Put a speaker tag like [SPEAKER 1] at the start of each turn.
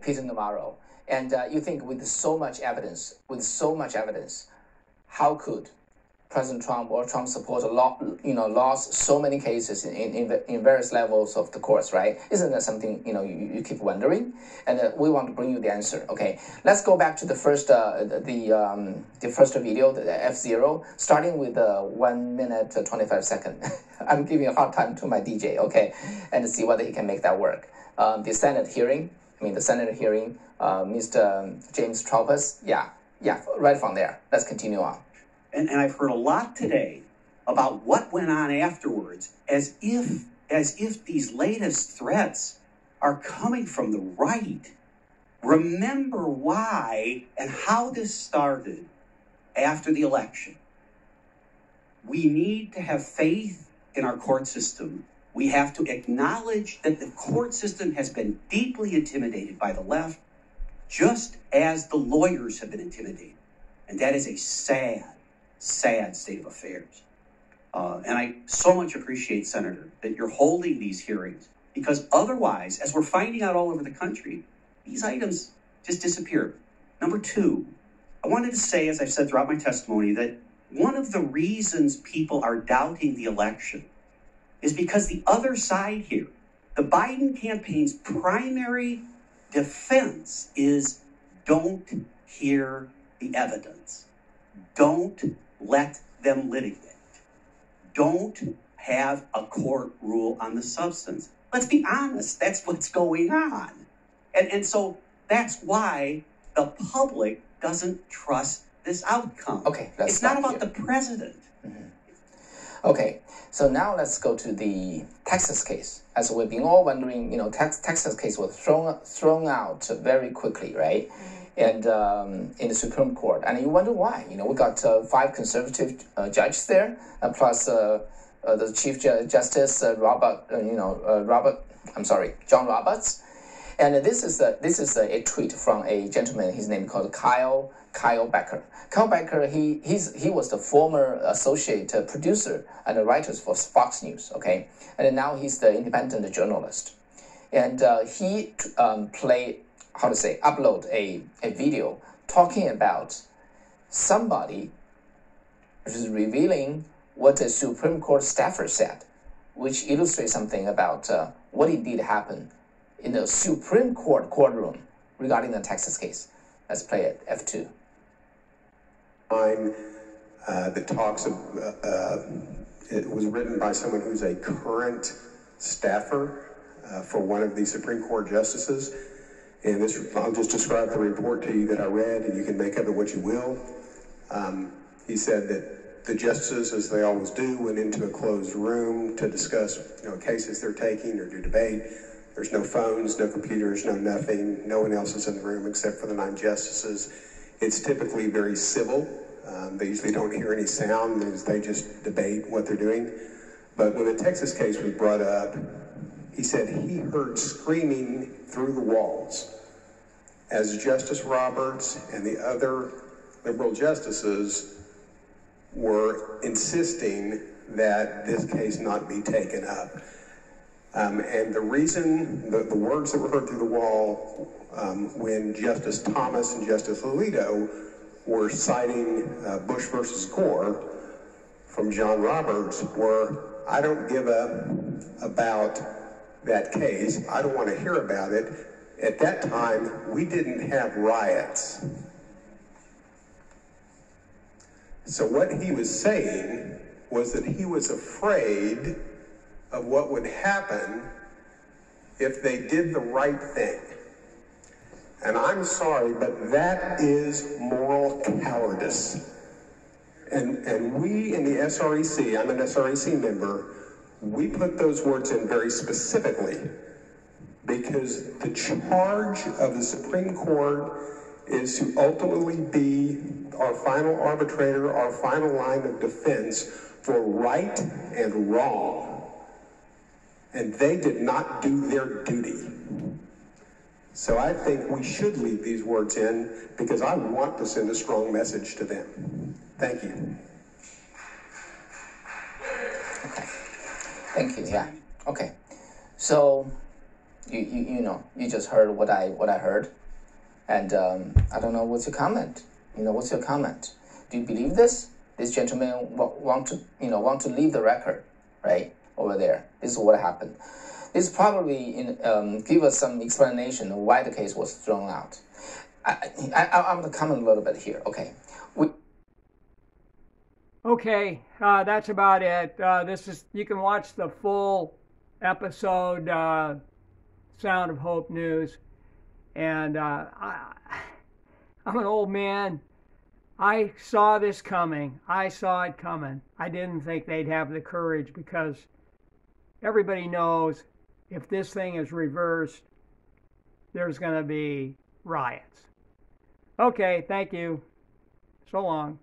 [SPEAKER 1] Peter Navarro. And you think with so much evidence, how could President Trump or Trump supporter lost so many cases in various levels of the courts, right? Isn't that something you keep wondering? And we want to bring you the answer. Okay, let's go back to the first the first video, the F0, starting with 1 minute 25 seconds. I'm giving a hard time to my DJ, okay, and see whether he can make that work. The Senate hearing, Mr. James Troupis, yeah, right from there. Let's continue on.
[SPEAKER 2] And I've heard a lot today about what went on afterwards, as if these latest threats are coming from the right. Remember why and how this started after the election. We need to have faith in our court system. We have to acknowledge that the court system has been deeply intimidated by the left, just as the lawyers have been intimidated. And that is a sad state of affairs. And I so much appreciate, Senator, that you're holding these hearings, because otherwise, as we're finding out all over the country, these items just disappear. Number two, I wanted to say, as I've said throughout my testimony, that one of the reasons people are doubting the election is because the other side here, the Biden campaign's primary defense is don't hear the evidence. Don't let them litigate. Don't have a court rule on the substance. Let's be honest, that's what's going on. And so that's why the public doesn't trust this outcome.
[SPEAKER 1] Okay,
[SPEAKER 2] it's not about the president.
[SPEAKER 1] Mm-hmm. Okay, so now let's go to the Texas case. As we've been all wondering, Texas case was thrown out very quickly, right? And in the Supreme Court, and you wonder why. We got 5 conservative judges there, plus the Chief Justice John Roberts, and this is a tweet from a gentleman. His name called Kyle Becker. Kyle Becker, he was the former associate producer and writer for Fox News. Okay, and now he's the independent journalist, and he upload a video talking about somebody is revealing what a Supreme Court staffer said, which illustrates something about what indeed happened in the Supreme Court courtroom regarding the Texas case. Let's play it, F2.
[SPEAKER 3] That talks of, it was written by someone who's a current staffer for one of the Supreme Court justices. And I'll just describe the report to you that I read, and you can make of it what you will. He said that the justices, as they always do, went into a closed room to discuss cases they're taking or do debate. There's no phones, no computers, no nothing. No one else is in the room except for the 9 justices. It's typically very civil. They usually don't hear any sound as they just debate what they're doing. But when the Texas case was brought up, he said he heard screaming through the walls as Justice Roberts and the other liberal justices were insisting that this case not be taken up. And the reason, the words that were heard through the wall when Justice Thomas and Justice Alito were citing Bush versus Gore from John Roberts were, I don't give up about that case. I don't want to hear about it. At that time, we didn't have riots. So what he was saying was that he was afraid of what would happen if they did the right thing. And I'm sorry, but that is moral cowardice. And we in the SREC, I'm an SREC member, we put those words in very specifically because the charge of the Supreme Court is to ultimately be our final arbitrator, our final line of defense for right and wrong. And they did not do their duty. So I think we should leave these words in because I want to send a strong message to them. Thank you.
[SPEAKER 1] Okay. Thank you. Yeah. Okay. So You just heard what I heard, and I don't know what's your comment. What's your comment? Do you believe this? This gentleman want to leave the record, right over there. This is what happened. This probably give us some explanation of why the case was thrown out. I'm going to comment a little bit here. Okay.
[SPEAKER 4] Okay, that's about it. You can watch the full episode, Sound of Hope News. And I'm an old man. I saw this coming. I saw it coming. I didn't think they'd have the courage, because everybody knows if this thing is reversed, there's going to be riots. Okay, thank you. So long.